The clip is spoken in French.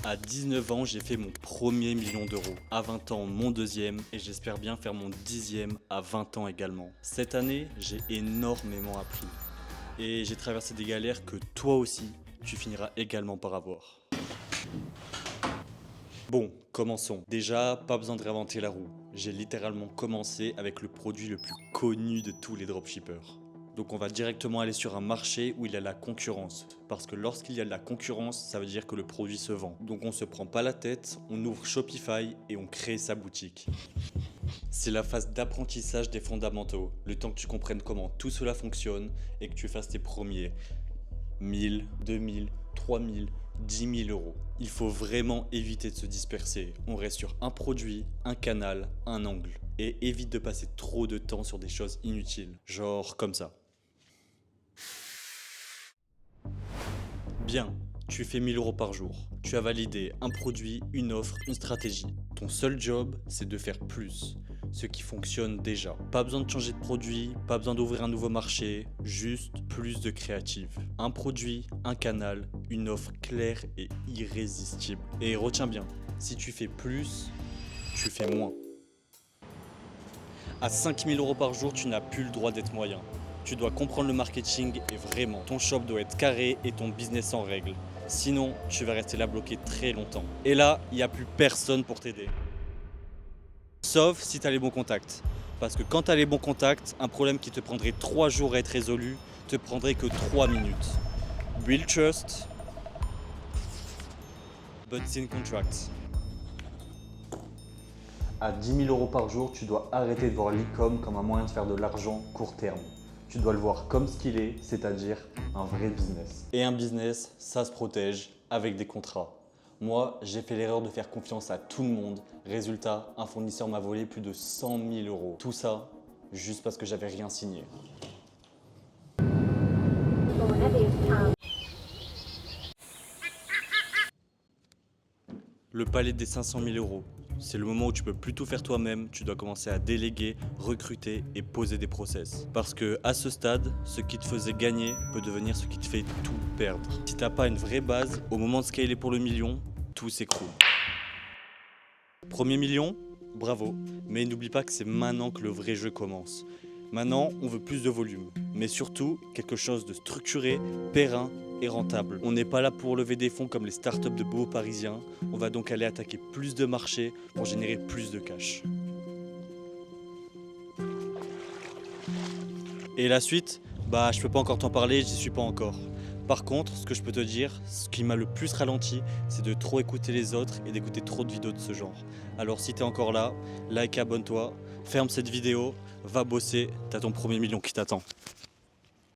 À 19 ans, j'ai fait mon premier million d'euros. À 20 ans, mon deuxième. Et j'espère bien faire mon 10e à 20 ans également. Cette année, j'ai énormément appris. Et j'ai traversé des galères que toi aussi, tu finiras également par avoir. Bon, commençons. Déjà, pas besoin de réinventer la roue. J'ai littéralement commencé avec le produit le plus connu de tous les dropshippers. Donc on va directement aller sur un marché où il y a la concurrence. Parce que lorsqu'il y a de la concurrence, ça veut dire que le produit se vend. Donc on se prend pas la tête, on ouvre Shopify et on crée sa boutique. C'est la phase d'apprentissage des fondamentaux. Le temps que tu comprennes comment tout cela fonctionne et que tu fasses tes premiers 1000, 2000, 3000, 10 000 euros. Il faut vraiment éviter de se disperser. On reste sur un produit, un canal, un angle. Et évite de passer trop de temps sur des choses inutiles. Genre comme ça. Bien, tu fais 1000 euros par jour. Tu as validé un produit, une offre, une stratégie. Ton seul job, c'est de faire plus. Ce qui fonctionne déjà. Pas besoin de changer de produit, pas besoin d'ouvrir un nouveau marché, juste plus de créative. Un produit, un canal, une offre claire et irrésistible. Et retiens bien, si tu fais plus, tu fais moins. À 5000 euros par jour, tu n'as plus le droit d'être moyen. Tu dois comprendre le marketing et vraiment, ton shop doit être carré et ton business en règle. Sinon, tu vas rester là bloqué très longtemps. Et là, il n'y a plus personne pour t'aider. Sauf si tu as les bons contacts. Parce que quand tu as les bons contacts, un problème qui te prendrait 3 jours à être résolu te prendrait que 3 minutes. Build trust, but in contract. À 10 000 euros par jour, tu dois arrêter de voir l'e-com comme un moyen de faire de l'argent court terme. Tu dois le voir comme ce qu'il est, c'est-à-dire un vrai business. Et un business, ça se protège avec des contrats. Moi, j'ai fait l'erreur de faire confiance à tout le monde. Résultat, un fournisseur m'a volé plus de 100 000 euros. Tout ça, juste parce que j'avais rien signé. Le palier des 500 000 euros. C'est le moment où tu peux plus tout faire toi-même, tu dois commencer à déléguer, recruter et poser des process. Parce que à ce stade, ce qui te faisait gagner peut devenir ce qui te fait tout perdre. Si t'as pas une vraie base, au moment de scaler pour le million, tout s'écroule. Premier million, bravo, mais n'oublie pas que c'est maintenant que le vrai jeu commence. Maintenant, on veut plus de volume, mais surtout quelque chose de structuré, périn et rentable. On n'est pas là pour lever des fonds comme les startups de beaux parisiens, on va donc aller attaquer plus de marchés pour générer plus de cash. Et la suite, je peux pas encore t'en parler, j'y suis pas encore. Par contre, ce que je peux te dire, ce qui m'a le plus ralenti, c'est de trop écouter les autres et d'écouter trop de vidéos de ce genre. Alors si t'es encore là, like et abonne-toi, ferme cette vidéo, va bosser, t'as ton premier million qui t'attend.